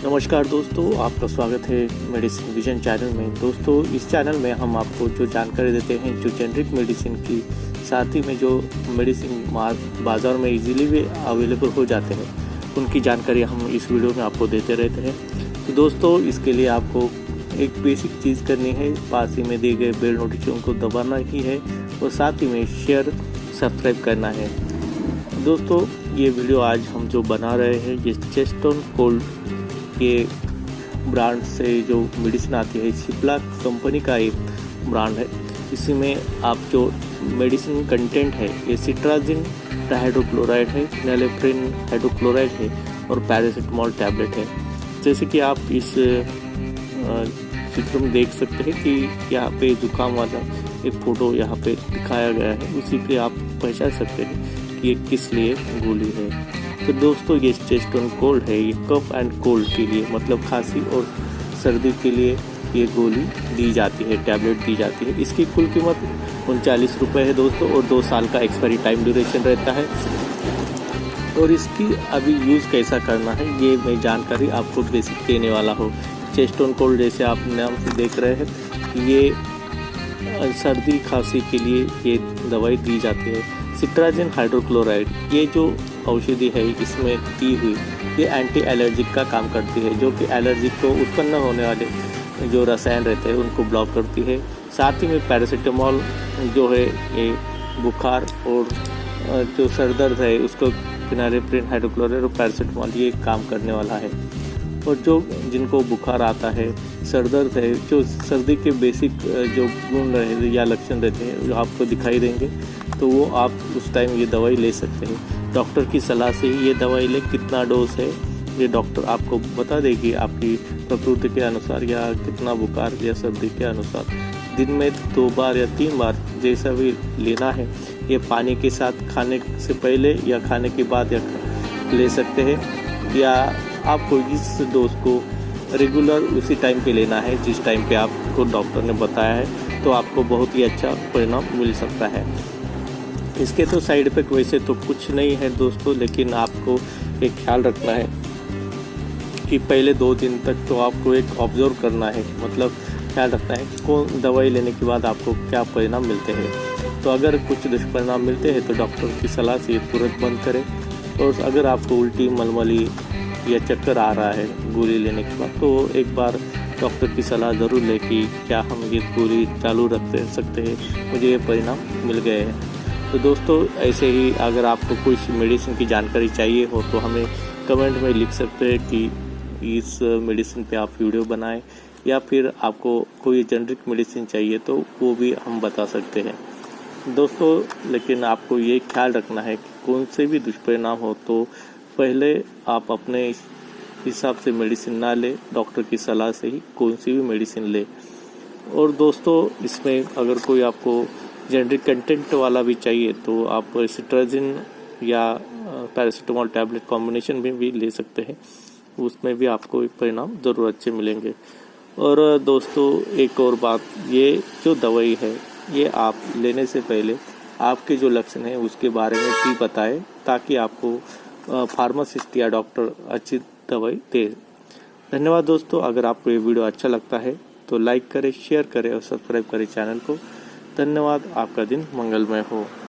नमस्कार दोस्तों, आपका स्वागत है मेडिसिन विजन चैनल में। दोस्तों, इस चैनल में हम आपको जो जानकारी देते हैं, जो जेनरिक मेडिसिन की साथ ही में जो मेडिसिन बाज़ार में इजीली भी अवेलेबल हो जाते हैं, उनकी जानकारी हम इस वीडियो में आपको देते रहते हैं। तो दोस्तों, इसके लिए आपको एक बेसिक चीज़ करनी है, पास ही में दिए गए बेल नोटिफिकेशन को दबाना ही है और साथ ही में शेयर सब्सक्राइब करना है। दोस्तों, ये वीडियो आज हम जो बना रहे हैं, ये चेस्ट ऑन कोल्ड के ब्रांड से जो मेडिसिन आती है, सिप्ला कंपनी का एक ब्रांड है। इसी में आप जो मेडिसिन कंटेंट है, ये सिट्राजिन डाइहाइड्रोक्लोराइड है, नेलेफ्रिन हाइड्रोक्लोराइड है और पैरासिटामोल टैबलेट है। जैसे कि आप इस चित्र में देख सकते हैं कि यहाँ पे जुकाम वाला एक फ़ोटो यहाँ पे दिखाया गया है, उसी पे आप पहचान सकते हैं कि ये किस लिए गोली है। तो दोस्तों, ये चेस्ट ऑन कोल्ड है, ये कफ एंड कोल्ड के लिए, मतलब खांसी और सर्दी के लिए ये गोली दी जाती है, टैबलेट दी जाती है। इसकी कुल कीमत 39 रुपये है दोस्तों, और 2 साल का एक्सपायरी टाइम ड्यूरेशन रहता है। और इसकी अभी यूज़ कैसा करना है, ये मैं जानकारी आपको बेसिक देने वाला हूँ। चेस्ट ऑन कोल्ड, जैसे आप नाम से देख रहे हैं, ये सर्दी खांसी के लिए ये दवाई दी जाती है। सिट्राजिन हाइड्रोक्लोराइड, ये जो औषधि है इसमें दी हुई, ये एंटी एलर्जिक का काम करती है, जो कि एलर्जी को उत्पन्न होने वाले जो रसायन रहते हैं उनको ब्लॉक करती है। साथ ही में पैरासिटामोल जो है, ये बुखार और जो सर दर्द है उसको नेलेफ्रिन हाइड्रोक्लोराइड और पैरासिटामोल ये काम करने वाला है। और जो जिनको बुखार आता है, सर दर्द है, जो सर्दी के बेसिक जो गुण रहे या लक्षण रहते हैं जो आपको दिखाई देंगे, तो वो आप उस टाइम ये दवाई ले सकते हैं। डॉक्टर की सलाह से ही ये दवाई लें। कितना डोज है ये डॉक्टर आपको बता देगी, आपकी प्रकृति के अनुसार या कितना बुखार या सर्दी के अनुसार। दिन में 2 बार या 3 बार जैसा भी लेना है। ये पानी के साथ खाने से पहले या खाने के बाद या ले सकते हैं, या आपको इस डोज को रेगुलर उसी टाइम पे लेना है जिस टाइम पे आपको डॉक्टर ने बताया है, तो आपको बहुत ही अच्छा परिणाम मिल सकता है। इसके तो साइड इफेक्ट वैसे तो कुछ नहीं है दोस्तों, लेकिन आपको एक ख्याल रखना है कि पहले 2 दिन तक तो आपको एक ऑब्जर्व करना है, मतलब ख्याल रखना है कौन दवाई लेने के बाद आपको क्या परिणाम मिलते हैं। तो अगर कुछ दुष्परिणाम मिलते हैं तो डॉक्टर की सलाह से तुरंत बंद करें। और अगर आपको उल्टी, मलमली या चक्कर आ रहा है गोली लेने के बाद, तो एक बार डॉक्टर की सलाह ज़रूर लें कि क्या हम ये गोली चालू रख सकते हैं, मुझे ये परिणाम मिल गए हैं। तो दोस्तों, ऐसे ही अगर आपको कुछ मेडिसिन की जानकारी चाहिए हो तो हमें कमेंट में लिख सकते हैं कि इस मेडिसिन पे आप वीडियो बनाएं, या फिर आपको कोई जेनरिक मेडिसिन चाहिए तो वो भी हम बता सकते हैं दोस्तों। लेकिन आपको ये ख्याल रखना है कि कौन से भी दुष्परिणाम हो तो पहले आप अपने हिसाब से मेडिसिन ना लें, डॉक्टर की सलाह से ही कौन सी भी मेडिसिन लें। और दोस्तों, इसमें अगर कोई आपको जेनरिक कंटेंट वाला भी चाहिए तो आप सिट्राजिन या पैरासिटामोल टैबलेट कॉम्बिनेशन में भी ले सकते हैं, उसमें भी आपको एक परिणाम ज़रूर अच्छे मिलेंगे। और दोस्तों, एक और बात, ये जो दवाई है ये आप लेने से पहले आपके जो लक्षण हैं उसके बारे में भी बताएं, ताकि आपको फार्मासिस्ट या डॉक्टर अच्छी दवाई दे। धन्यवाद दोस्तों। अगर आपको ये वीडियो अच्छा लगता है तो लाइक करें, शेयर करें और सब्सक्राइब करें चैनल को। धन्यवाद। आपका दिन मंगलमय हो।